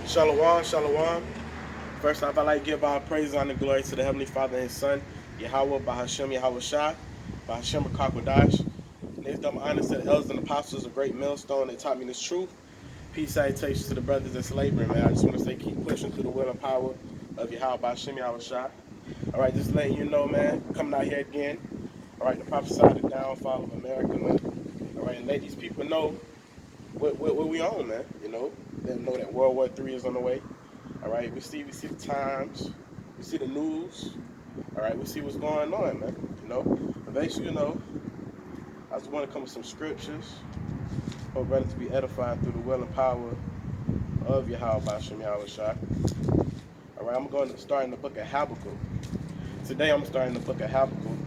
Shalom, shalom. First off, I'd like to give all praise, honor, and glory to the Heavenly Father and His Son, Yahweh, Bahashem, Yahweh Shah, Bahashem, Kakwadash. And it's dumb honor to the elders and apostles, a great millstone that taught me this truth. Peace, salutations to the brothers that's laboring, man. I just want to say keep pushing through the will and power of Yahweh, Bahashem, Yahweh Shah. All right, just letting you know, man, coming out here again. All right, to prophesy the downfall of America, man. All right, and let these people know what we on, man. You know, let them know that World War III is on the way. All right, we see the times, we see the news. All right, we see what's going on, man. You know, but basically, you know, I just want to come with some scriptures. Hope brothers to be edified through the will and power of Yahweh Bashem Yahweh Shah. All right, I'm going to start in the book of Habakkuk. Today, I'm starting the book of Habakkuk.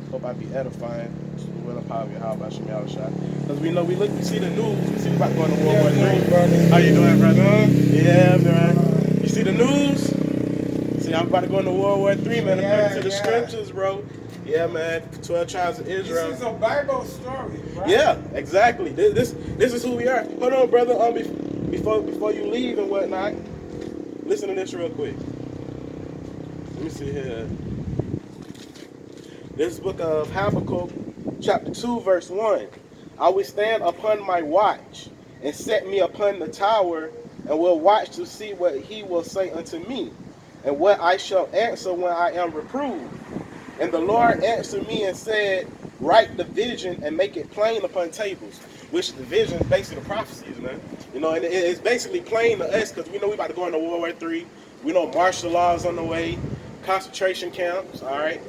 Hope I be edifying to the will and power of Yahweh Bashem Yahweh Shah. Because we know we see the news. We see about going to World War III. How you doing, brother? Yeah, man. You see the news? See, I'm about to go into World War III, man. According to the scriptures, bro. Yeah, man. 12 tribes of Israel. This is a Bible story, right? Yeah, exactly. This is who we are. Hold on, brother. Before you leave and whatnot, listen to this real quick. Let me see here. This book of Habakkuk, chapter 2, verse 1. I will stand upon my watch and set me upon the tower and will watch to see what he will say unto me and what I shall answer when I am reproved. And the Lord answered me and said, write the vision and make it plain upon tables. Which the vision is basically the prophecies, man. You know, and it's basically plain to us because we know we about to go into World War III. We know martial law is on the way, concentration camps, all right.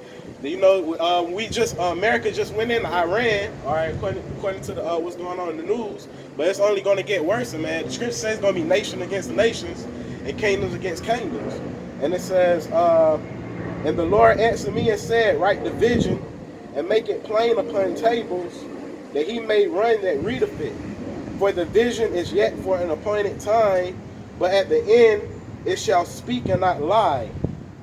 You know, America just went into Iran, all right, according to the what's going on in the news. But it's only going to get worse, man. The scripture says it's going to be nation against nations and kingdoms against kingdoms. And it says, and the Lord answered me and said, write the vision and make it plain upon tables, that he may run that readeth it. For the vision is yet for an appointed time, but at the end it shall speak and not lie.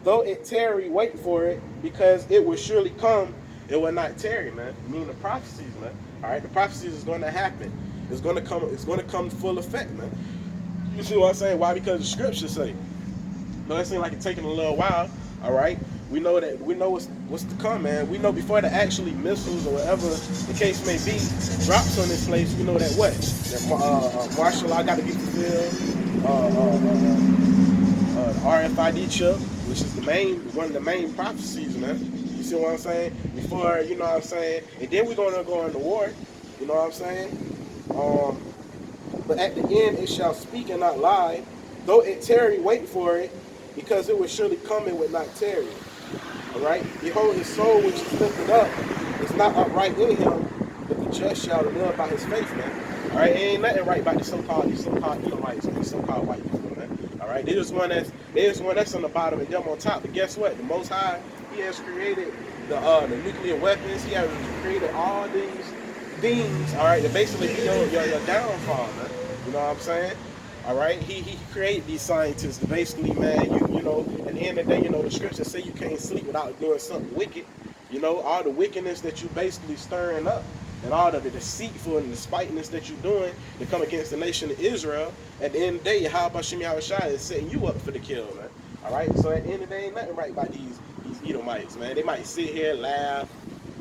Though it tarry, wait for it, because it will surely come. It will not tarry, man. Meaning the prophecies, man. All right, the prophecies is going to happen. It's going to come. It's going to come full effect, man. You see what I'm saying? Why? Because the scriptures say. No, it seems like it's taking a little while. All right, we know what's to come, man. We know before the actually missiles or whatever the case may be drops on this place. We know that that martial law got to be fulfilled. RFID chip, which is one of the main prophecies, man. You see what I'm saying? Before, you know what I'm saying? And then we're going to go into war. You know what I'm saying? But at the end it shall speak and not lie. Though it tarry, wait for it, because it will surely come and would not tarry. All right? Behold, his soul which is lifted up is not upright in him, but the just shall live by his faith, man. All right? It ain't nothing right about these so-called Edomites, these so-called white people, man. All right? There's one that's on the bottom and them on top. But guess what? The Most High, he has created the nuclear weapons. He has created all these things, all right, to basically be your downfall, man. You know what I'm saying? All right, he created these scientists to basically, man, you know, at the end of the day, you know, the scriptures say you can't sleep without doing something wicked. You know, all the wickedness that you basically stirring up and all of the deceitful and the spiteness that you're doing to come against the nation of Israel, at the end of the day, how about Shem Yahushua is setting you up for the kill, man. All right, so at the end of the day, ain't nothing right about these Edomites, man. They might sit here, laugh,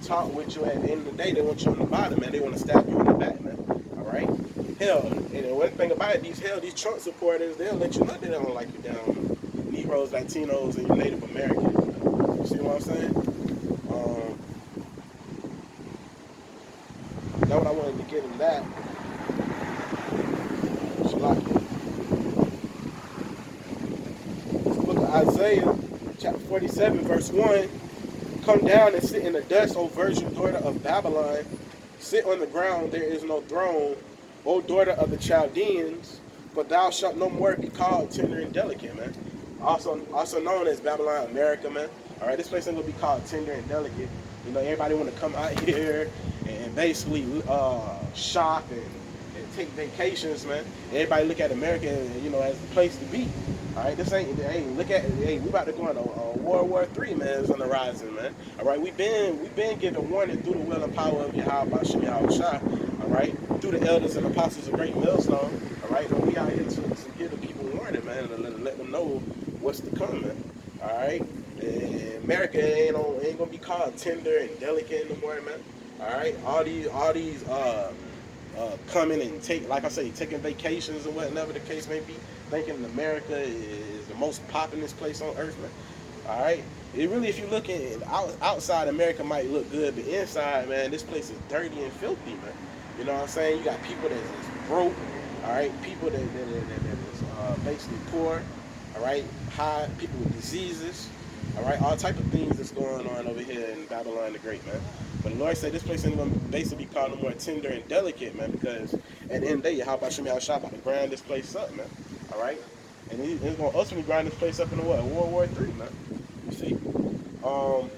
talk with you. At the end of the day, they want you on the bottom, man. They want to stab you in the back, man. All right? Hell, and one thing about it, these Trump supporters, they'll let you know they don't like you down. Negroes, Latinos, and you Native Americans. You see what I'm saying? That's what I wanted to get in that. This book of Isaiah, chapter 47, verse 1. Come down and sit in the dust, O virgin daughter of Babylon. Sit on the ground, there is no throne, O daughter of the Chaldeans, for thou shalt no more be called tender and delicate, man. Also known as Babylon, America, man. All right, this place ain't gonna be called tender and delicate. You know, everybody want to come out here and basically shop and take vacations, man. Everybody look at America, you know, as the place to be. All right, this ain't. Hey, look at. Hey, we about to go into World War III, man. It's on the horizon, man. All right, we've been given warning through the will and power of Yahweh Bashem Yahushua. All right, through the elders and apostles of Great Millstone. All right, and we out here to give the people warning, man. to let them know what's to come, man. All right, and America ain't gonna be called tender and delicate anymore, man. All right, all these coming and like I say, taking vacations or whatever the case may be, thinking America is the most populous place on earth, man. All right, it really, if you look at outside, America might look good, but inside, man, this place is dirty and filthy, man. You know what I'm saying? You got people that's broke, all right, people that is basically poor, all right, high people with diseases, all right, all type of things that's going on over here in Babylon the Great, man. But the Lord said this place ain't gonna basically be called no more tender and delicate, man, because at the end of the day, how about Shemi Shah about to grind this place up, man? All right, and he's gonna ultimately grind this place up in what, World War III, man. You see, um,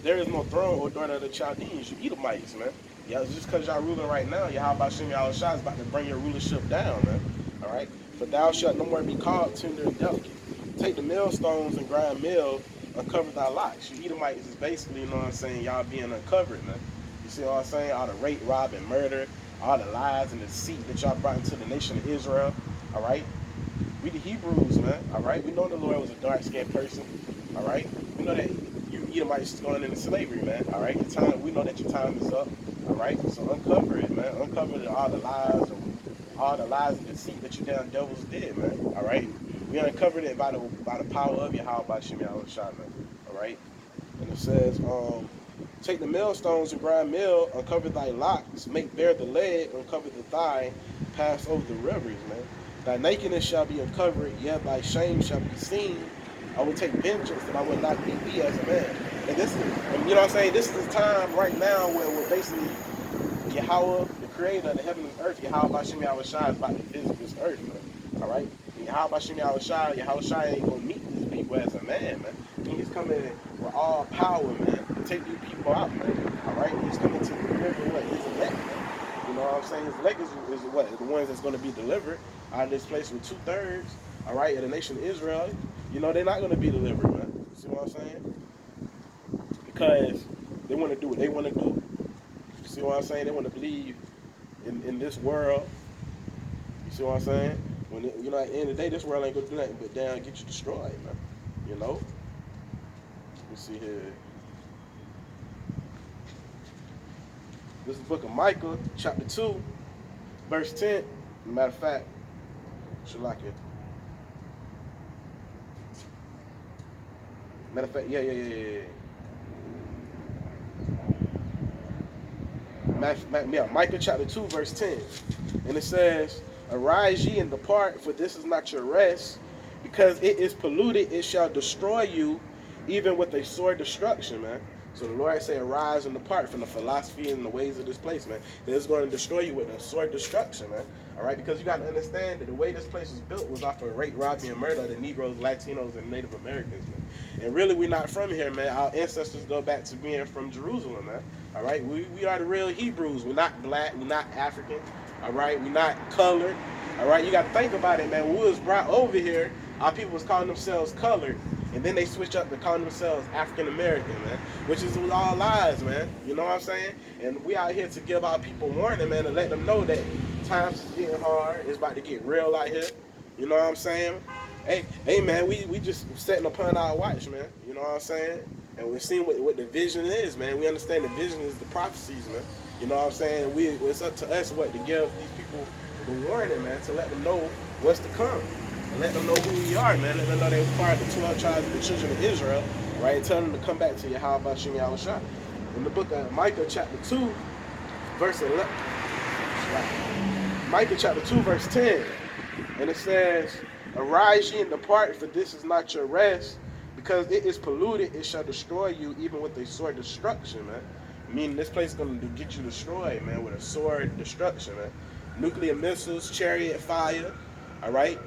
there is no throne or daughter of the Chaldeans, you Edomites, man. Yeah, just because y'all ruling right now, how about Shemi Shah is about to bring your rulership down, man. All right, for thou shalt no more be called tender and delicate. Take the millstones and grind meal, uncover thy locks. You Edomites is basically, you know what I'm saying, y'all being uncovered, man. You see what I'm saying? All the rape, rob, and murder, all the lies and deceit that y'all brought into the nation of Israel. All right, we the Hebrews, man. All right, we know the Lord was a dark-skinned person. All right, we know that you Edomites is going into slavery, man. All right, your time. We know that your time is up. All right, so uncover it, man. Uncover all the lies and deceit that you damn devils did, man. All right, we uncovered it by the power of Yahweh by Shemi Shah, man. All right, and it says, take the millstones and grind meal, uncover thy locks, make bare the leg, uncover the thigh, pass over the rivers, man. Thy nakedness shall be uncovered, yet thy shame shall be seen. I will take vengeance, and I will not beat thee as a man. And this is, you know what I'm saying? This is the time right now where we're basically Yahweh, the creator of the heaven and earth, Yahweh Bashem Yahweh Shai is about to visit this earth, man. All right? And Yahweh Bashem Yahweh Shai ain't going to meet these people as a man, man. And he's coming with all power, man, to take these people out, man. All right? He's coming to deliver what? His elect, man. You know what I'm saying? His elect is what? The ones that's going to be delivered out of this place with 2/3, all right, of the nation of Israel. You know, they're not going to be delivered, man. You see what I'm saying? Because they want to do what they want to do. You see what I'm saying? They want to believe in this world. You see what I'm saying? When you know, at the end of the day, this world ain't gonna do nothing but down get you destroyed, man. You know. Let me see here. This is the book of Micah, chapter 2, verse 10. Matter of fact, Shalaka. Matter of fact, yeah. Micah chapter 2, verse 10. And it says, arise ye and depart, for this is not your rest, because it is polluted, it shall destroy you, even with a sore destruction, man. So the Lord say, arise and depart from the philosophy and the ways of this place, man. It's going to destroy you with a sore destruction, man. All right, because you got to understand that the way this place was built was off of rape, robbery, and murder of the Negroes, Latinos, and Native Americans, man. And really, we're not from here, man. Our ancestors go back to being from Jerusalem, man. All right, we are the real Hebrews. We're not black, we're not African. All right, we're not colored. All right, you got to think about it, man. When we was brought over here, our people was calling themselves colored, and then they switch up to calling themselves African American, man, which is all lies, man. You know what I'm saying? And we out here to give our people warning, man, and let them know that times is getting hard. It's about to get real out here. You know what I'm saying? Hey, man, we just setting upon our watch, man. You know what I'm saying? And we're seeing what the vision is, man. We understand the vision is the prophecies, man. You know what I'm saying? It's up to us what to give these people the warning, man, to let them know what's to come. And let them know who we are, man. Let them know they're part of the 12 tribes of the children of Israel, right? And tell them to come back to Yahweh Bashem Yahweh Shah. In the book of Micah chapter 2, verse 11. Right. Micah chapter 2, verse 10. And it says, arise ye and depart, for this is not your rest, because it is polluted, it shall destroy you, even with a sword destruction, man. Meaning this place is going to get you destroyed, man, with a sword destruction, man. Nuclear missiles, chariot fire, all right?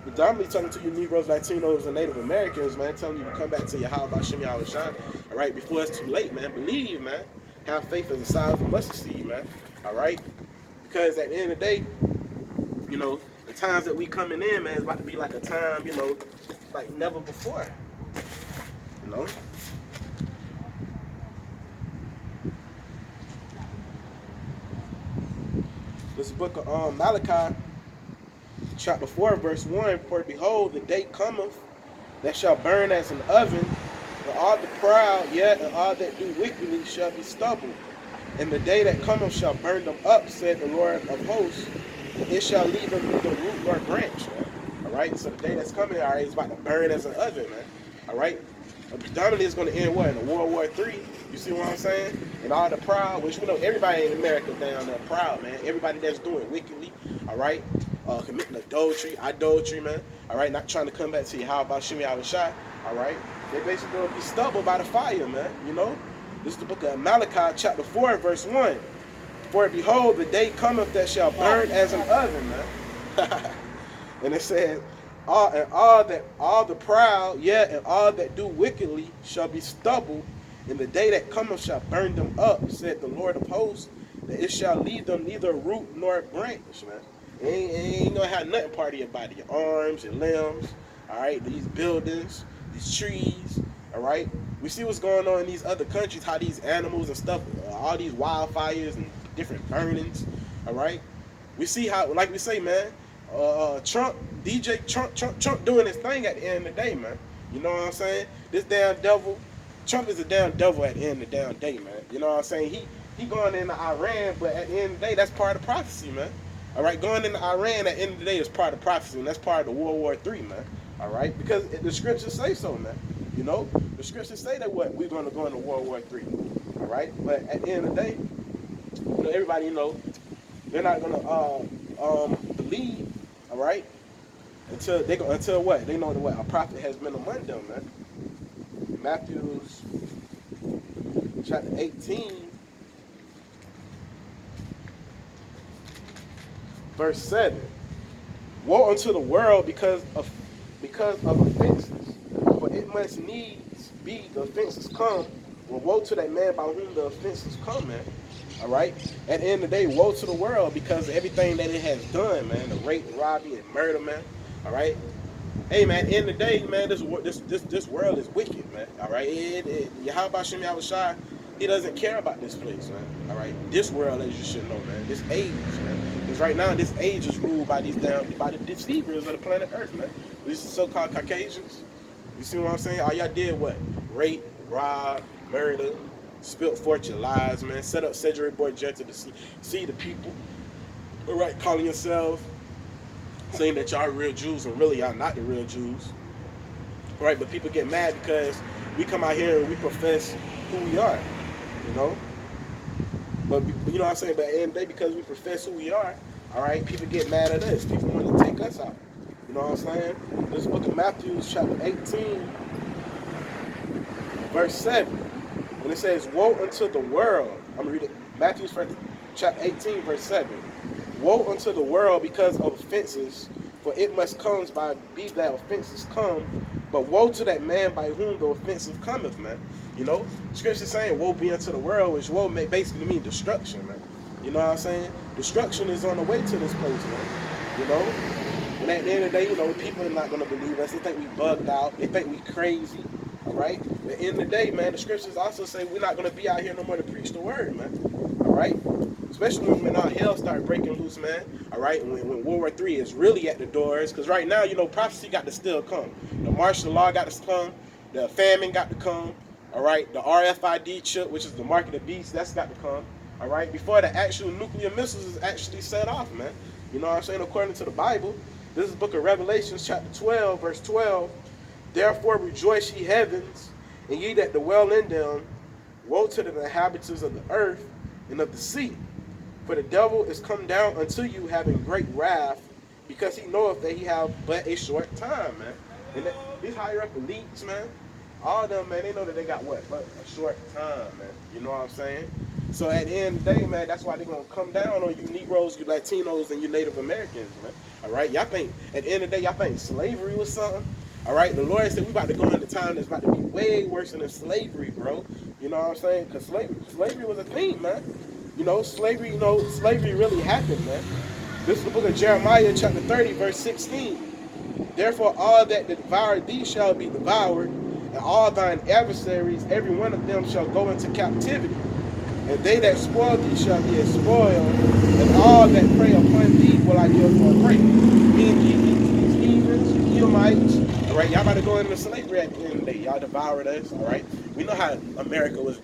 Predominantly talking to you Negroes, Latinos, and Native Americans, man, telling you to come back to Yahweh Bashem Yahweh Shah, all right, before it's too late, man. Believe, man. Have faith as the size of a mustard seed, man, all right? Because at the end of the day, you know, the times that we coming in, man, is about to be like a time, you know, like never before, you know? This book of Malachi, chapter 4, verse 1, for behold, the day cometh that shall burn as an oven, and all the proud, yet, and all that do wickedly shall be stubble. And the day that cometh shall burn them up, said the Lord of hosts, and it shall leave them neither root nor branch. Man. All right, so the day that's coming, all right, is about to burn as an oven, man. All right, predominantly it's going to end what in World War III. You see what I'm saying? And all the proud, which we know everybody in America down there proud, man. Everybody that's doing wickedly, all right, committing idolatry, man. All right, not trying to come back to you. How about Shimmy Shot? All right, they basically going to be stubble by the fire, man. You know, this is the book of Malachi, chapter 4, verse 1. For behold, the day cometh that shall burn as an oven, man. And it says, all the proud, yet, and all that do wickedly shall be stubble, and the day that cometh shall burn them up, said the Lord of hosts, that it shall leave them neither root nor branch, man. It ain't gonna have nothing part of your body, your arms, your limbs, all right, these buildings, these trees, all right. We see what's going on in these other countries, how these animals and stuff, all these wildfires and different burnings, all right. We see how, like we say, man, Trump doing his thing at the end of the day, man. You know what I'm saying? This damn devil, Trump is a damn devil at the end of the damn day, man. You know what I'm saying? He going into Iran, but at the end of the day, that's part of prophecy, man. All right, going into Iran at the end of the day is part of prophecy, and that's part of the World War III, man. All right, because the scriptures say so, man. You know, the scriptures say that what we're going to go into World War III. All right, but at the end of the day, you know, everybody, you know, they're not going to believe. All right, until what they know that what a prophet has been among them, man. Matthew chapter 18, verse 7. Woe unto the world because of offenses, for it must needs be the offenses come. Well, woe to that man by whom the offenses come, man. All right. At the end of the day, woe to the world because of everything that it has done, man. The rape, robbery, and murder, man. All right. Hey, man. At the end of the day, man, this world is wicked, man. All right. How about Shimmy Shai? He doesn't care about this place, man. All right. This world, as you should know, man. This age, man. Because right now, this age is ruled by by the deceivers of the planet Earth, man. These so-called Caucasians. You see what I'm saying? All y'all did what? Rape, rob, murder, spilt fortune lies, man. Set up Cedric Boy Jet to see the people. All right, calling yourselves, saying that y'all are real Jews, and really y'all not the real Jews. All right, but people get mad because we come out here and we profess who we are, you know. But you know what I'm saying? But at the end of the day, because we profess who we are, all right, people get mad at us. People want to take us out. You know what I'm saying? This book of Matthew, chapter 18, verse 7. When it says, woe unto the world, I'm going to read it, Matthew chapter 18, verse 7. Woe unto the world because of offenses, for it must come be that offenses come, but woe to that man by whom the offensive cometh, man. You know, scripture saying, woe be unto the world, which woe may basically mean destruction, man. You know what I'm saying? Destruction is on the way to this place, man. You know? And at the end of the day, you know, people are not going to believe us. They think we bugged out. They think we crazy. All right? At the end of the day, man, the scriptures also say we're not going to be out here no more to preach the word, man. All right? Especially when our hell start breaking loose, man. All right? When World War III is really at the doors. Because right now, you know, prophecy got to still come. The martial law got to come. The famine got to come. All right? The RFID chip, which is the mark of the beast, that's got to come. All right? Before the actual nuclear missiles is actually set off, man. You know what I'm saying? According to the Bible, this is the book of Revelation, chapter 12, verse 12. Therefore rejoice, ye heavens, and ye that dwell in them. Woe to the inhabitants of the earth and of the sea. For the devil is come down unto you having great wrath, because he knoweth that he have but a short time, man. And these higher up elites, man, all of them, man, they know that they got what? But a short time, man. You know what I'm saying? So at the end of the day, man, that's why they're going to come down on you Negroes, you Latinos, and you Native Americans, man. All right? Y'all think, at the end of the day, y'all think slavery was something? All right? The Lord said we about to go into time that's about to be way worse than slavery, bro. You know what I'm saying? Because slavery was a thing, man. You know, slavery really happened, man. This is the book of Jeremiah, chapter 30, verse 16. Therefore all that devour thee shall be devoured, and all thine adversaries, every one of them shall go into captivity. And they that spoil thee shall be spoiled, and all that prey upon thee will I give for a prey. Meaning y'all about to go into slavery at the end of the day. Y'all devoured us, all right? We know how America was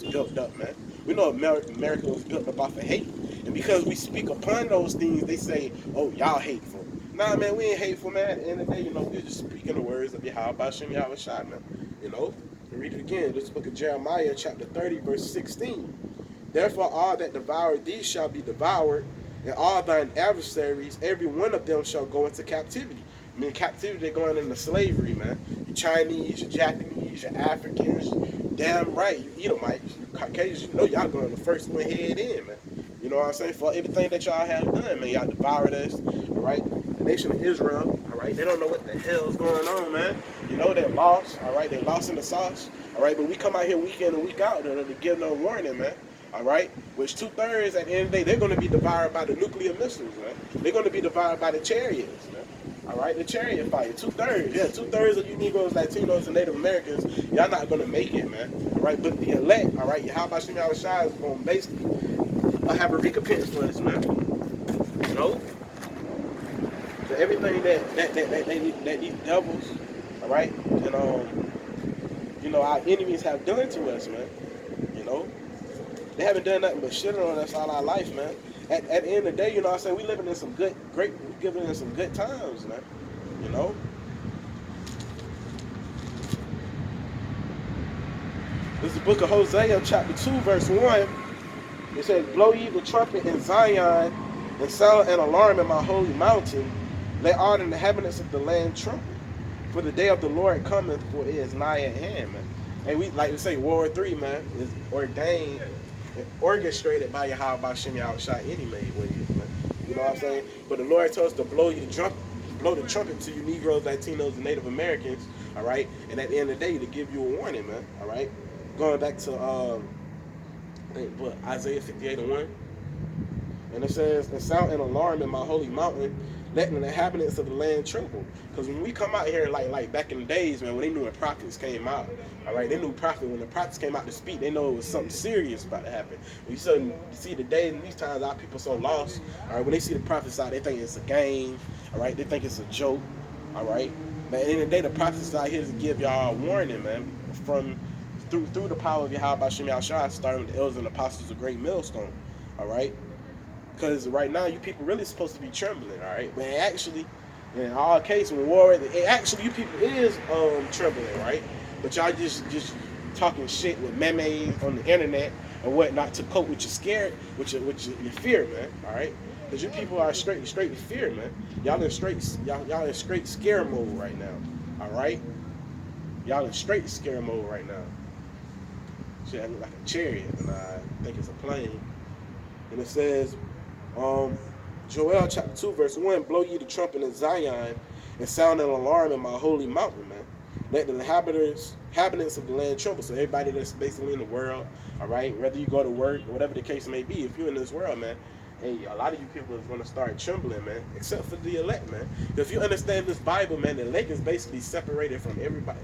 built up, man. We know America was built up off of hate. And because we speak upon those things, they say, oh, y'all hateful. Nah, man, we ain't hateful, man. At the end of the day, we're just speaking the words of Yahweh Bashem Yahweh Shai, man. Read it again. This book of Jeremiah, chapter 30, verse 16. Therefore, all that devour thee shall be devoured, and all thine adversaries, every one of them shall go into captivity. I mean, captivity, they're going into slavery, man. You Chinese, you Japanese, you Africans, damn right, you Edomites, you Caucasians, y'all going the first one head in, man. You know what I'm saying? For everything that y'all have done, man, y'all devoured us, all right? The nation of Israel, all right? They don't know what the hell's going on, man. They're lost, all right? They're lost in the sauce, all right? But we come out here week in and week out to give no warning, man. All right, which 2/3 at the end of the day, they're going to be devoured by the nuclear missiles, man. They're going to be devoured by the chariots, man. All right, the chariot fire, 2/3, yeah, 2/3 of you Negroes, Latinos, and Native Americans, y'all not going to make it, man. All right, but the elect, all right, how about Shimei Shai is going to basically have a recompense for this, man. So everything that these devils, all right, and our enemies have done to us, man. They haven't done nothing but shit on us all our life, man. At the end of the day, I'm saying, we living in some we living in some good times, man. This is the book of Hosea, chapter 2, verse 1. It says, blow ye the trumpet in Zion, and sound an alarm in my holy mountain. Let all the inhabitants of the land tremble. For the day of the Lord cometh, for it is nigh at hand, man. And we like to say, War 3, man, is ordained, orchestrated by Yahweh Bashem Yahweh Shai anyway, man. You know what I'm saying? But the Lord told us to blow the trumpet to you Negroes, Latinos, and Native Americans, all right? And at the end of the day, to give you a warning, man, all right? Going back to Isaiah 58:1. And it says, and sound an alarm in my holy mountain, letting the inhabitants of the land tremble. Because when we come out here, like back in the days, man, when they knew when prophets came out, all right, they knew when the prophets came out to speak, they know it was something serious about to happen. When you see the days and these times, our people so lost, all right, when they see the prophets out, they think it's a game, all right, they think it's a joke, all right. Man, at the end of the day, the prophets out here to give y'all a warning, man, through the power of Yahweh Bashem Yahweh Shai, starting with the elders and apostles of Great Millstone, all right. Because right now, you people really supposed to be trembling, all right? But actually, in all cases, when war, actually, you people is trembling, right? But y'all just talking shit with memes on the internet and whatnot to cope with your fear, man, all right? Because you people are straight in fear, man. Y'all in straight scare mode right now, all right? Y'all in straight scare mode right now. Shit, I look like a chariot, and I think it's a plane. And it says, Joel chapter 2 verse 1, blow ye the trumpet in Zion and sound an alarm in my holy mountain, man. Let the inhabitants of the land tremble. So everybody that's basically in the world, all right, whether you go to work or whatever the case may be, if you're in this world, man, hey, a lot of you people is going to start trembling, man, except for the elect, man. If you understand this Bible, man, the elect is basically separated from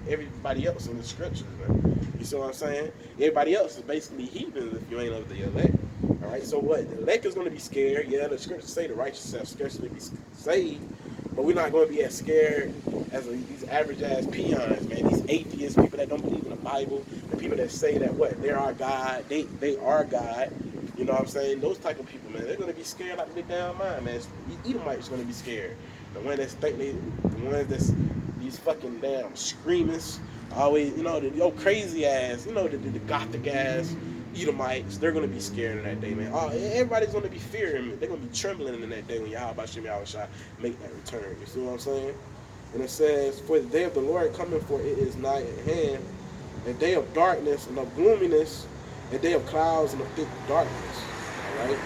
everybody else in the scriptures, man. You see what I'm saying? Everybody else is basically heathens if you ain't of the elect. All right, so what? The elect is going to be scared. Yeah, the scriptures say the righteous shall scarcely be saved, but we're not going to be as scared as these average-ass peons, man, these atheists, people that don't believe in the Bible, the people that say that, they're our God, they are God, you know what I'm saying? Those type of people, man, they're going to be scared out of their damn mind, man. Edomites going to be scared. The ones that's these fucking damn screamers, always, the crazy ass, the gothic ass Edomites, they're going to be scared in that day, man. Everybody's going to be fearing, they're going to be trembling in that day when Yahweh Bashem Yahweh Shai make that return. You see what I'm saying? And it says, for the day of the Lord coming, for it is nigh at hand, a day of darkness and of gloominess, a day of clouds and of thick darkness. All right?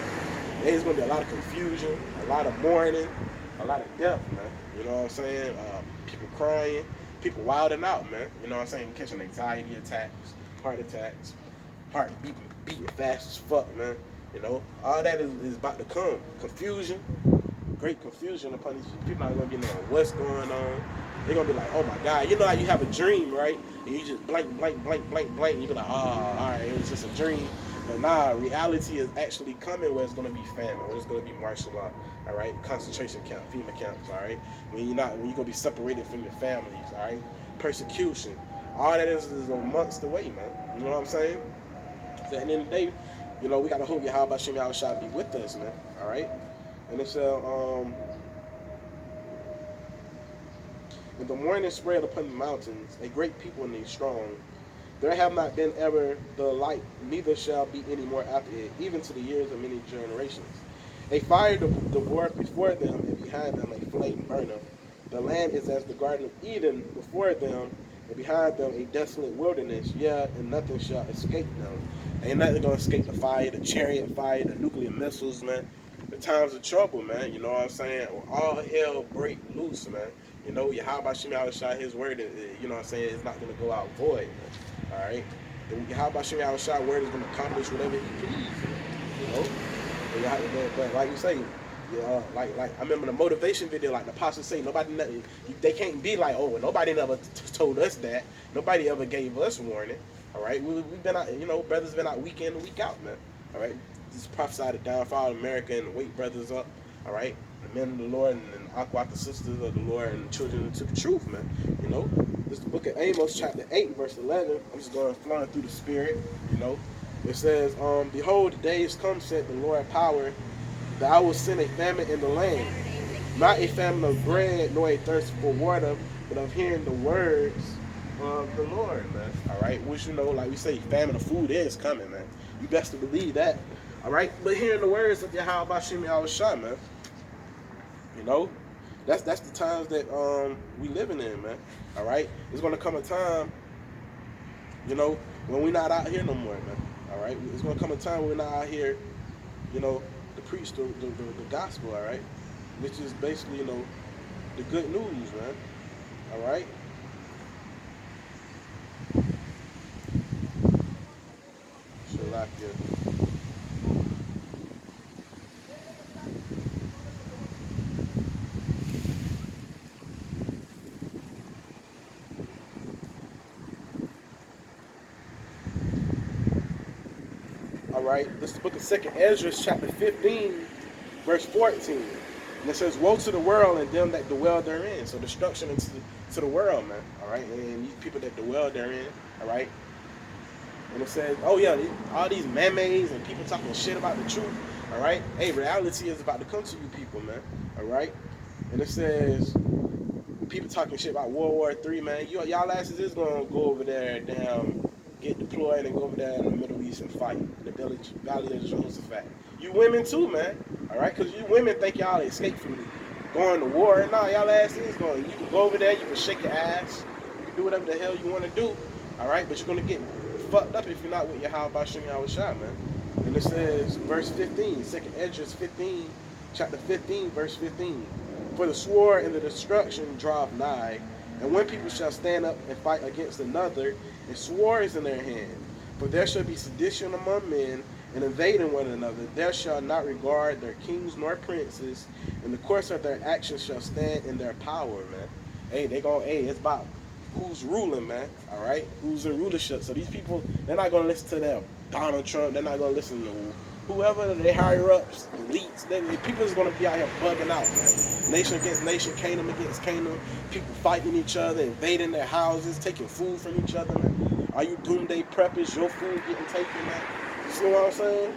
There's going to be a lot of confusion, a lot of mourning, a lot of death, man. You know what I'm saying? People crying, people wilding out, man. You know what I'm saying? Catching anxiety attacks, heart attacks, heart beating fast as fuck, man. All that is about to come. Confusion, great confusion upon these people. Not gonna be knowing what's going on. They're gonna be like, oh my God, you know how you have a dream, right? And you just blank, and you be like, oh, all right, it was just a dream. But nah, reality is actually coming where it's gonna be famine, where it's gonna be martial law, all right, concentration camp, FEMA camps, all right. When you're gonna be separated from your families, all right, persecution, all that is a months away, man. You know what I'm saying? So at the end of the day, we gotta hope Yahweh Shem Yahweh Shah be with us, man. All right, and it's when the morning spread upon the mountains, a great people and a strong. There have not been ever the like, neither shall be any more after it, even to the years of many generations. A fire devoured before them, and behind them a flame burneth. The land is as the garden of Eden before them, and behind them a desolate wilderness. Yeah, and nothing shall escape them. Ain't nothing gonna escape the fire, the chariot fire, the nuclear missiles, man. The times of trouble, man. You know what I'm saying? All hell break loose, man. Yahweh Shema Shah, his word, you know what I'm saying, it's not gonna go out void, man. All right. How about Shemi Al word is going to accomplish whatever he pleases. You know. But like you say, like I remember the motivation video, like the apostles say, they can't be like, oh, well, nobody never told us that. Nobody ever gave us warning. All right. We've been out, brothers been out week in and week out, man. All right. Just prophesied the downfall of America and wake brothers up. All right. The men of the Lord and Aqua, the sisters of the Lord and the children to the truth, man. This is the book of Amos, chapter 8, verse 11. I'm just going flying through the spirit. It says, behold, the days come, said the Lord power, that I will send a famine in the land. Not a famine of bread, nor a thirst for water, but of hearing the words of the Lord, man. All right. Which, like we say, famine of food is coming, man. You best to believe that. All right. But hearing the words of Yahweh Bashim Yahushua, man. You know, that's the times that we living in, man. All right, there's gonna come a time, when we're not out here no more, man. All right, it's gonna come a time when we're not out here, to preach the gospel. All right, which is basically, the good news, man. All right. Shalakia. All right, this is the book of Second Ezra, chapter 15, verse 14. And it says, woe to the world and them that dwell therein. So destruction to the world, man. All right, and these people that dwell therein. All right. And it says, oh yeah, all these man-mades and people talking shit about the truth. All right. Hey, reality is about to come to you people, man. All right. And it says, people talking shit about World War III, man. Y'all asses is gonna go over there down, get deployed and go over there in the Middle East and fight in the Valley of Jehoshaphat. You women too, man. All right, because you women think y'all escape from going to war. No, y'all asses is going. You can go over there, you can shake your ass, you can do whatever the hell you want to do. All right, but you're gonna get fucked up if you're not with your Yahweh Bashim Yahushua, man. And it says, verse 15, 2nd Ezra 15, chapter 15, verse 15. For the sword and the destruction draweth nigh, and when people shall stand up and fight against another, and swords in their hand. For there shall be sedition among men, and invading one another. There shall not regard their kings nor princes, and the course of their actions shall stand in their power, man. It's about who's ruling, man. All right, who's in rulership. So these people, they're not gonna listen to them. Donald Trump. They're not gonna listen to whoever they higher ups, elites. People is gonna be out here bugging out, man. Nation against nation, kingdom against kingdom. People fighting each other, invading their houses, taking food from each other, man. Are you doomsday preppers? Your food getting taken, man. You see what I'm saying?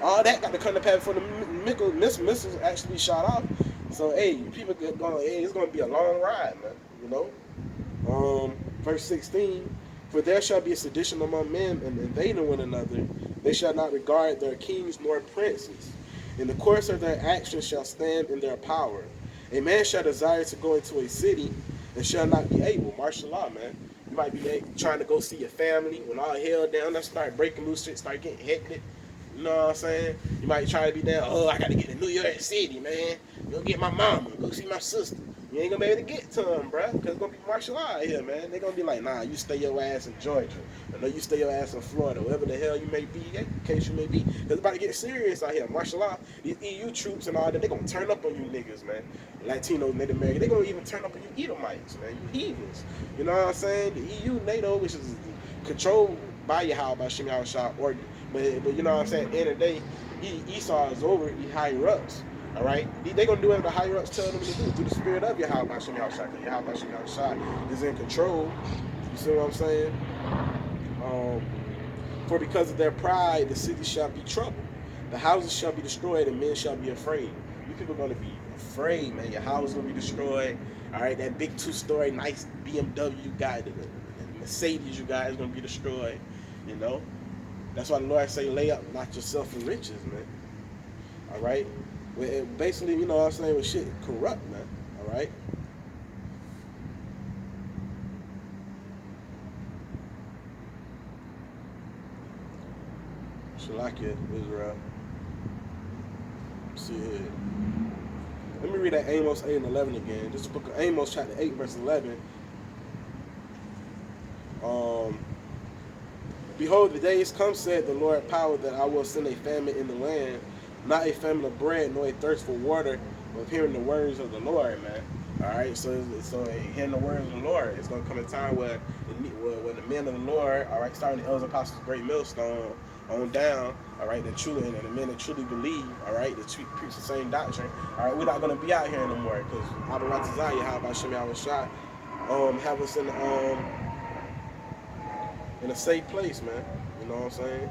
All that got to come to pass before the missiles actually shot off. So, hey, people it's gonna be a long ride, man. Verse 16, for there shall be a sedition among men and invading one another. They shall not regard their kings nor princes. In the course of their actions shall stand in their power. A man shall desire to go into a city and shall not be able. Martial law, man. You might be trying to go see your family. When all hell down, they start breaking loose, shit start getting hectic. You know what I'm saying? You might try to be down, I got to get to New York City, man. Go get my mama. Go see my sister. You ain't going to be able to get to them, bro. Because it's going to be martial law out here, man. They're going to be like, nah, you stay your ass in Georgia. I know you stay your ass in Florida. Wherever the hell you may be, in case you may be. Because it's about to get serious out here. Martial law, these EU troops and all that, they're going to turn up on you niggas, man. Latinos, Native Americans. They're going to even turn up on you Edomites, man. You heathens. You know what I'm saying? The EU, NATO, which is controlled by Yahweh, by Shem Yahushua, or But you know what I'm saying? At the end of the day, Esau is over the higher ups. All right, they gonna do whatever the higher ups tell them to do through the spirit of Yahweh Hashem Yahushua. Because Yahweh Hashem Yahushua is in control. You see what I'm saying? Um, for because of their pride, the city shall be troubled. The houses shall be destroyed, and men shall be afraid. You people are gonna be afraid, man. Your house is gonna be destroyed. All right, that big 2-story, nice BMW you got, the Mercedes you got is gonna be destroyed. You know. That's why the Lord say, lay up not yourself in riches, man. All right? Basically, you know what I'm saying, with shit corrupt, man. All right? Shalakia, Israel. See here. Let me read that Amos 8 and 11 again. This is the book of Amos, chapter 8, verse 11. Behold, the days come, said the Lord power, that I will send a famine in the land, not a famine of bread, nor a thirst for water, but hearing the words of the Lord, man. All right, so hearing the words of the Lord, it's gonna come a time where the men of the Lord, all right, starting the elders apostles, great millstone on down, all right, the the men that truly believe, all right, that preach the same doctrine, all right, we're not gonna be out here anymore because Abba Ratazah, how about Shem Yahushua, have us in a safe place, man. You know what I'm saying?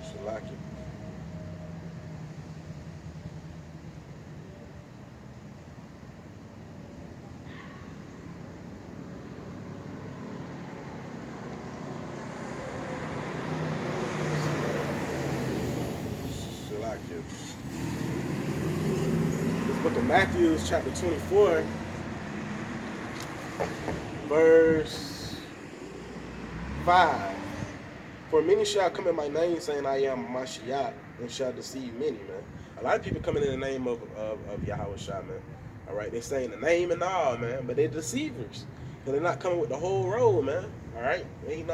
Shalaki. Shalaki. This book of Matthew, chapter 24, verse 5. For many shall come in my name, saying I am Mashiach, and shall deceive many, man. A lot of people coming in the name of Yahweh Shah, man. All right, they saying the name and all, man, but they're deceivers. Cause they're not coming with the whole road, man. All right, ain't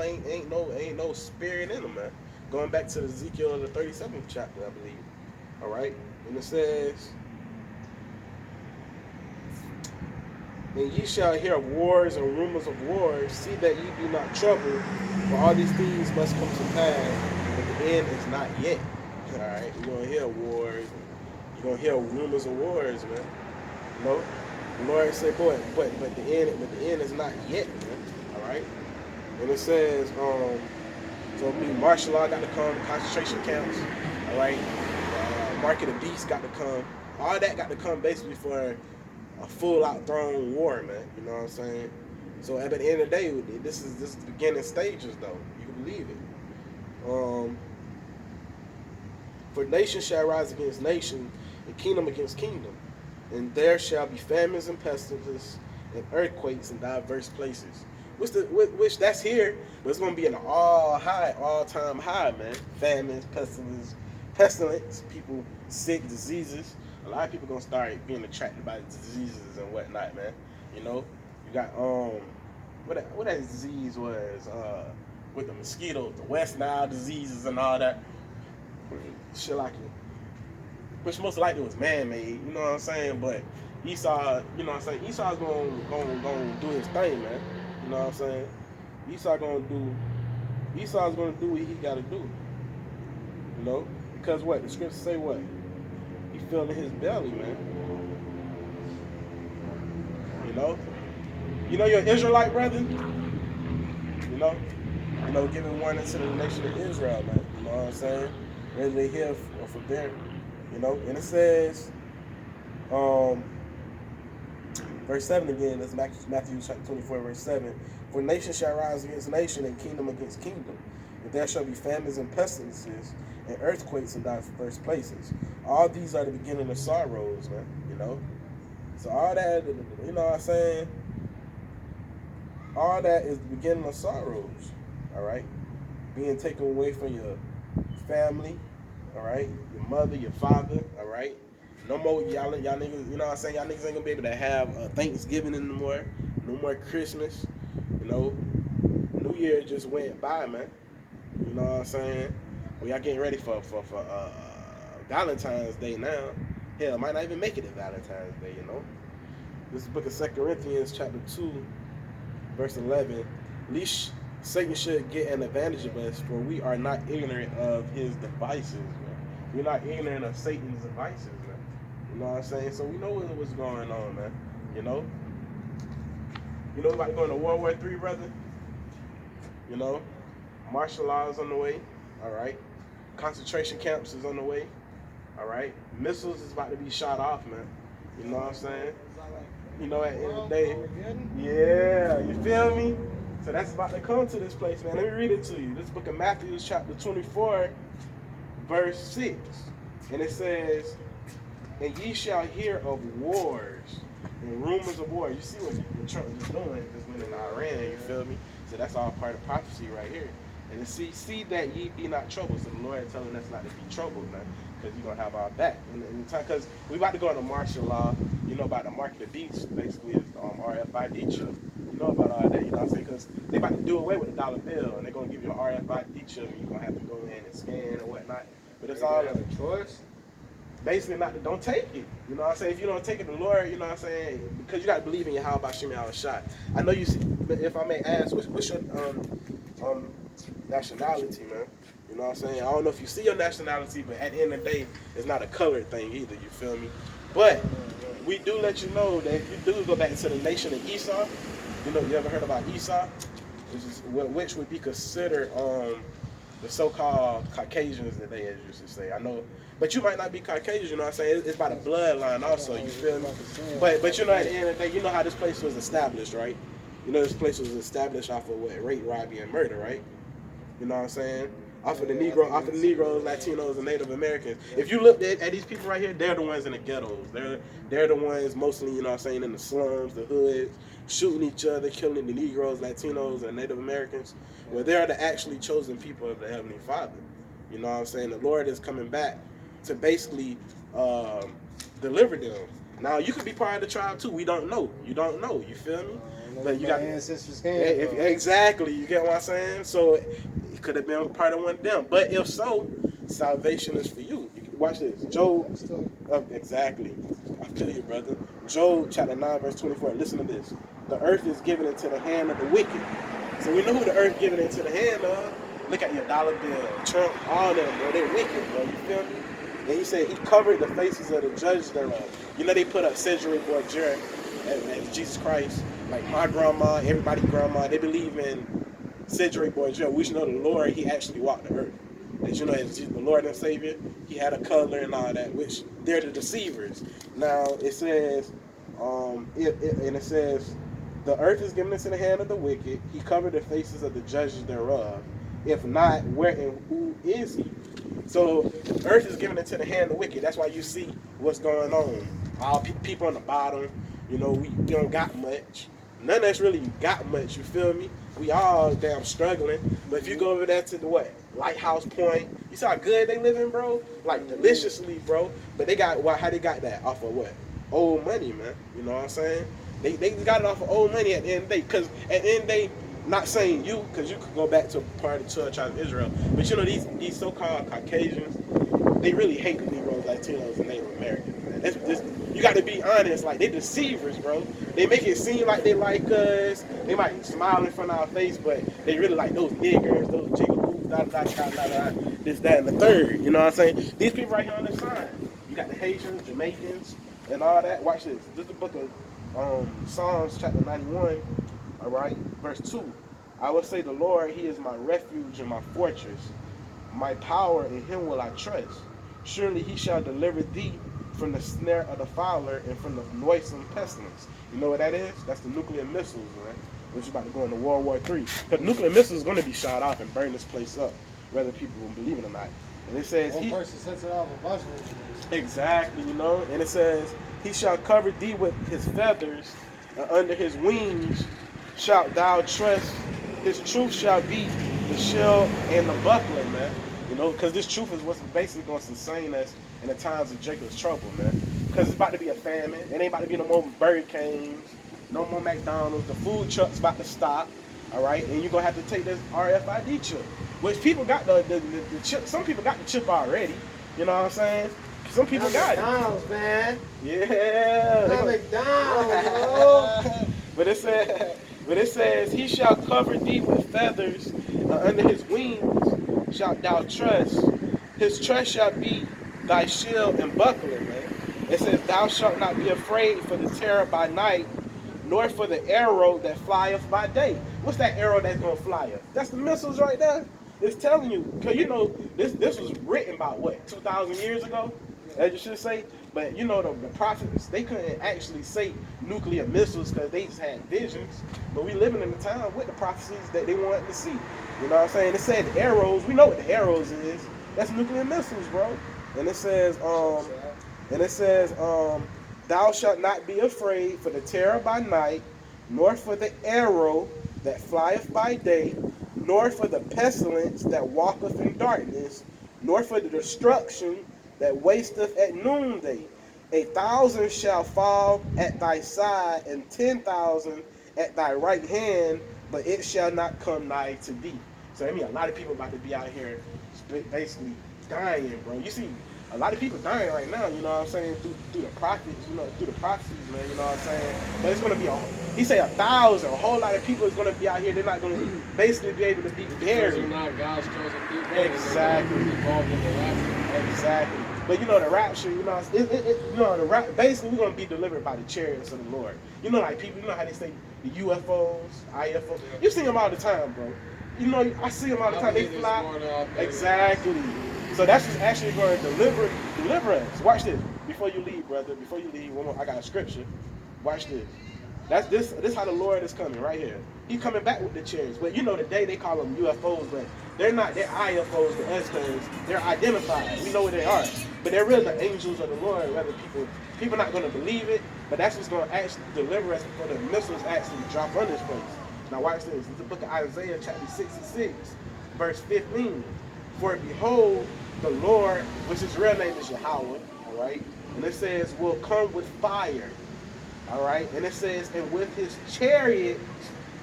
no spirit in them, man. Going back to Ezekiel the 37th chapter, I believe. All right, and it says, and ye shall hear of wars and rumors of wars. See that ye be not troubled, for all these things must come to pass, but the end is not yet. All right, you're gonna hear wars. You're gonna hear rumors of wars, man. You know, the Lord said, boy, but the end is not yet, man. All right, and it says, so me, martial law got to come, concentration camps. All right, market of beasts got to come. All that got to come basically for a full-out thrown war, man. You know what I'm saying? So at the end of the day, this is the beginning stages, though. You can believe it. For nation shall rise against nation, and kingdom against kingdom, and there shall be famines and pestilences and earthquakes in diverse places. Which that's here, but it's gonna be an all-time high, man. Famines, pestilence, people sick, diseases. A lot of people gonna start being attracted by diseases and whatnot, man. You know, you got what that disease was with the mosquitoes, the West Nile diseases and all that. Shit like it. Which most likely was man-made, you know what I'm saying? But Esau, you know what I'm saying? Esau's gonna do his thing, man. You know what I'm saying? Esau's gonna do what he gotta do. You know? Because what? The scriptures say what? He filled in his belly, man. You know? You know you're an Israelite, brother? You know, giving warning to the nation of Israel, man. You know what I'm saying? Whether they hear from there. You know? And it says, verse 7 again, that's Matthew chapter 24, verse 7. For nation shall rise against nation, and kingdom against kingdom. And there shall be famines and pestilences, and earthquakes in diverse places. All these are the beginning of sorrows, man. You know? So all that, you know what I'm saying? All that is the beginning of sorrows. All right? Being taken away from your family, all right? Your mother, your father, all right? No more y'all niggas, you know what I'm saying? Y'all niggas ain't gonna be able to have Thanksgiving anymore. No more Christmas. You know? New Year just went by, man. You know what I'm saying? Well, y'all getting ready for Valentine's Day now. Hell, might not even make it to Valentine's Day, you know? This is the book of 2 Corinthians chapter 2, verse 11. Satan should get an advantage of us, for we are not ignorant of his devices, man. We're not ignorant of Satan's devices, man. You know what I'm saying? So we know what's going on, man. You know? You know, we're about to go into World War III, brother. You know? Martial law is on the way. All right. Concentration camps is on the way. All right. Missiles is about to be shot off, man. You know what I'm saying? You know, at the end of the day. Yeah, you feel me? So that's about to come to this place, man. Let me read it to you. This book of Matthew, chapter 24, verse 6. And it says, and ye shall hear of wars and rumors of war. You see what Trump is doing, just went in Iran, you feel me? So that's all part of prophecy right here. And see that ye be not troubled. So the Lord is telling us not to be troubled, man, because you're going to have our back. Because we about to go into martial law. You know about the mark of the beast, basically, is RFID chip. You know about all that, you know what I'm saying? Because they about to do away with the dollar bill, and they're going to give you an RFID chip, and you're going to have to go in and scan and whatnot. But it's all a choice. Basically, don't take it. You know what I'm saying? If you don't take it, the Lord, you know what I'm saying? Because you got to believe in your how about Shimmy shot. I know you see, but if I may ask, what's your nationality, man? You know what I'm saying? I don't know if you see your nationality, but at the end of the day, it's not a colored thing either, you feel me? But we do let you know that if you do go back to the nation of Esau, you know, you ever heard about Esau? Which would be considered the so-called Caucasians that they used to say. I know, but you might not be Caucasian, you know what I'm saying? It's by the bloodline also, you feel me? But you know, at the end of the day, you know how this place was established, right? You know this place was established off of what? Rape, robbery, and murder, right? You know what I'm saying? Off of the Negroes, Latinos, and Native Americans. If you look at these people right here, they're the ones in the ghettos. They're the ones mostly, you know what I'm saying, in the slums, the hoods, shooting each other, killing the Negroes, Latinos, and Native Americans. Well, they are the actually chosen people of the Heavenly Father. You know what I'm saying? The Lord is coming back to basically deliver them. Now, you could be part of the tribe too. We don't know. You don't know. You feel me? But you got ancestors exactly. You get what I'm saying? So it could have been part of one of them. But if so, salvation is for you. Watch this. Job. Exactly. I feel you, brother. Job chapter 9, verse 24. Listen to this. The earth is given into the hand of the wicked. So we know who the earth given into the hand of. Look at your dollar bill, Trump, all them, bro. They're wicked, bro. You feel me? And he said he covered the faces of the judges thereof. You know they put up Cedric Borgia as Jesus Christ. Like my grandma, everybody's grandma, they believe in Cedric Borgia. We should know the Lord, he actually walked the earth. As you know, as the Lord and Savior, he had a color and all that, which they're the deceivers. Now it says, it says, the earth is given into the hand of the wicked. He covered the faces of the judges thereof. If not, where and who is he? So, earth is given into the hand of the wicked. That's why you see what's going on. All people on the bottom, you know, we don't got much. None of us really got much, you feel me? We all damn struggling. But if you go over there to the what? Lighthouse Point, you see how good they living, bro? Like deliciously, bro. But they got how they got that? Off of what? Old money, man. You know what I'm saying? They got it off of old money at the end of the day. Because at the end of the day, not saying you, because you could go back to part of the 12 tribes of Israel. But you know, these so-called Caucasians, they really hate the Negroes, Latinos, and Native Americans, man. You got to be honest, like, they deceivers, bro. They make it seem like they like us. They might smile in front of our face, but they really like those niggers, those jigaboos, this, that, and the third. You know what I'm saying? These people right here on this side. You got the Haitians, Jamaicans, and all that. Watch this. This is the book of Psalms, chapter 91, all right, verse 2. I will say the Lord, he is my refuge and my fortress. My power, in him will I trust. Surely he shall deliver thee from the snare of the fowler and from the noisome pestilence. You know what that is? That's the nuclear missiles, man. Which is about to go into World War III. Because nuclear missiles is going to be shot off and burn this place up, whether people will believe it or not. And it says one person sets it off a bunch of them. Exactly, you know. And it says, he shall cover thee with his feathers, and under his wings shalt thou trust. His truth shall be the shield and the buckler, man. You know, because this truth is what's basically going to sustain us in the times of Jacob's trouble, man. Because it's about to be a famine. It ain't about to be no more Burger Kings, no more McDonald's. The food truck's about to stop, all right? And you're going to have to take this RFID chip, which people got the chip. Some people got the chip already. You know what I'm saying? Some people got McDonald's, it. Man. Yeah. Not McDonald's, bro. But it said, But it says, he shall cover thee with feathers, and under his wings shalt thou trust. His trust shall be thy shield and buckler, man. It says, thou shalt not be afraid for the terror by night, nor for the arrow that flieth by day. What's that arrow that's gonna fly up? That's the missiles right there. It's telling you, cause you know this was written about what 2,000 years ago, as you should say. But you know the prophets they couldn't actually say nuclear missiles because they just had visions. But we living in a time with the prophecies that they wanted to see. You know what I'm saying? It said arrows. We know what the arrows is. That's nuclear missiles, bro. And it says thou shalt not be afraid for the terror by night, nor for the arrow that flieth by day, nor for the pestilence that walketh in darkness, nor for the destruction that wasteth at noonday. 1,000 shall fall at thy side, and 10,000 at thy right hand, but it shall not come nigh to thee. So I mean, a lot of people about to be out here basically dying, bro. You see a lot of people dying right now, you know what I'm saying, through the prophets, through the prophecies, man, you know what I'm saying? But it's gonna be he say 1,000, a whole lot of people is gonna be out here, they're not gonna basically be able to be buried. Those are not God's chosen people. Exactly. Involved in the rapture. Exactly. But the rapture, basically we're gonna be delivered by the chariots of the Lord. You know, like people, you know how they say the UFOs, IFOs. You see them all the time, bro. You know, I see them all the time. They fly. Exactly. So that's what's actually going to deliver us. Watch this. Before you leave, brother. Before you leave, one more, I got a scripture. Watch this. That's this how the Lord is coming right here. He's coming back with the chariots. But you know today they call them UFOs, but they're not. They're IFOs to us because they're identified. We know what they are. But they're really the angels of the Lord. Whether people not going to believe it, but that's what's going to actually deliver us before the missiles actually drop on this place. Now watch this. It's the book of Isaiah, chapter 66, verse 15. For behold, the Lord, which his real name is Yahweh, all right? And it says, will come with fire, all right? And it says, and with his chariots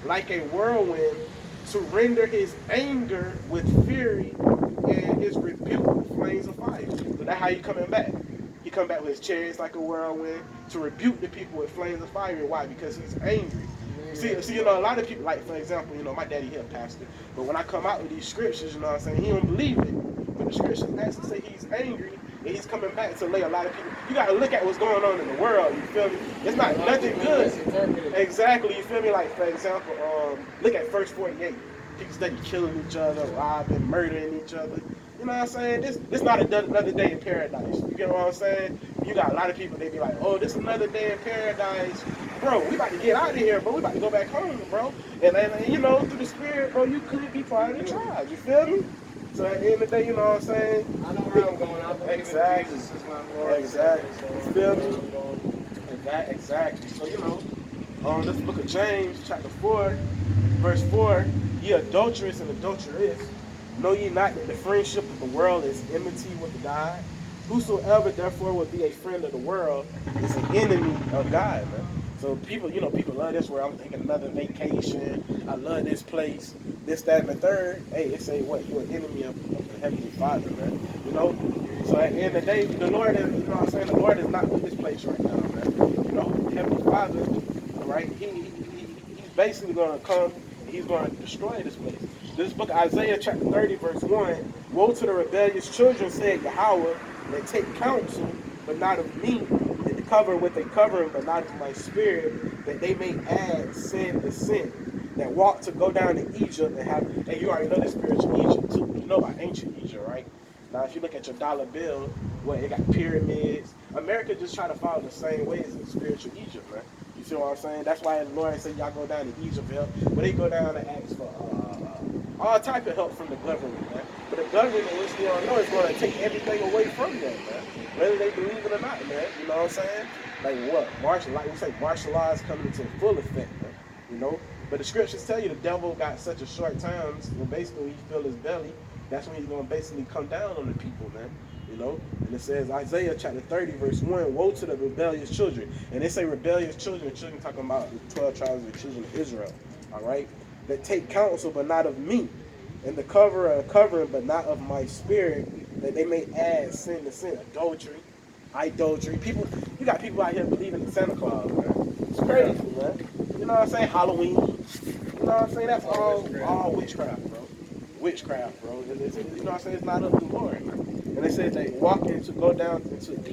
like a whirlwind, to render his anger with fury and his rebuke with flames of fire. So that's how he coming back. He come back with his chariots like a whirlwind to rebuke the people with flames of fire. Why? Because he's angry. See, a lot of people, like, for example, my daddy here, pastor, but when I come out with these scriptures, you know what I'm saying, he don't believe it. But the scriptures actually say he's angry, and he's coming back to lay a lot of people. You got to look at what's going on in the world, you feel me? It's not nothing good. Exactly, you feel me? Like, for example, look at verse 48. People study killing each other, robbing, murdering each other. You know what I'm saying? This not another day in paradise. You get what I'm saying? You got a lot of people, they be like, oh, this is another day in paradise. Bro, we about to get out of here, bro. We about to go back home, bro. And through the spirit, bro, you could be part of the tribe. You feel me? So at the end of the day, you know what I'm saying? I know where I'm going. I believe exactly. Jesus is my Lord. Exactly. You feel me? Exactly. So, this book of James, chapter 4, verse 4, ye adulterous and adulteress, know ye not that the friendship of the world is enmity with God? Whosoever therefore would be a friend of the world is an enemy of God, man. So people love this where I'm thinking another vacation. I love this place, this, that, and the third. Hey, it say what? You're an enemy of the Heavenly Father, man. So at the end of the day, the Lord is, the Lord is not with this place right now, man. Heavenly Father, all right, he's basically gonna come and he's gonna destroy this place. This book of Isaiah chapter 30, verse 1, woe to the rebellious children, said Yahweh, that take counsel, but not of me, that cover with a covering, but not of my spirit, that they may add sin to sin, that walk to go down to Egypt and have, and you already know the spiritual Egypt too. You know about ancient Egypt, right? Now, if you look at your dollar bill, it got pyramids. America just try to follow the same ways as spiritual Egypt, man. You see what I'm saying? That's why the Lord said y'all go down to Egypt help, but they go down and ask for all type of help from the government, man. But the government, which we all know, is going to take everything away from them, man. Whether they believe it or not, man. You know what I'm saying? Like what? Martial law is coming into full effect, man. But the scriptures tell you the devil got such a short time, basically when he fill his belly, that's when he's going to basically come down on the people, man. And it says, Isaiah chapter 30, verse 1, woe to the rebellious children. And they say rebellious children talking about the 12 tribes of the children of Israel, all right? That take counsel, but not of me, and the covering, but not of my spirit, that they may add sin to sin, adultery, idolatry. People, you got people out here believing in Santa Claus, man. It's crazy, man. You know what I'm saying? Halloween. You know what I'm saying? That's all witchcraft, bro. Witchcraft, bro. You know what I'm saying? It's not up to the Lord. And they said they walk into, go down into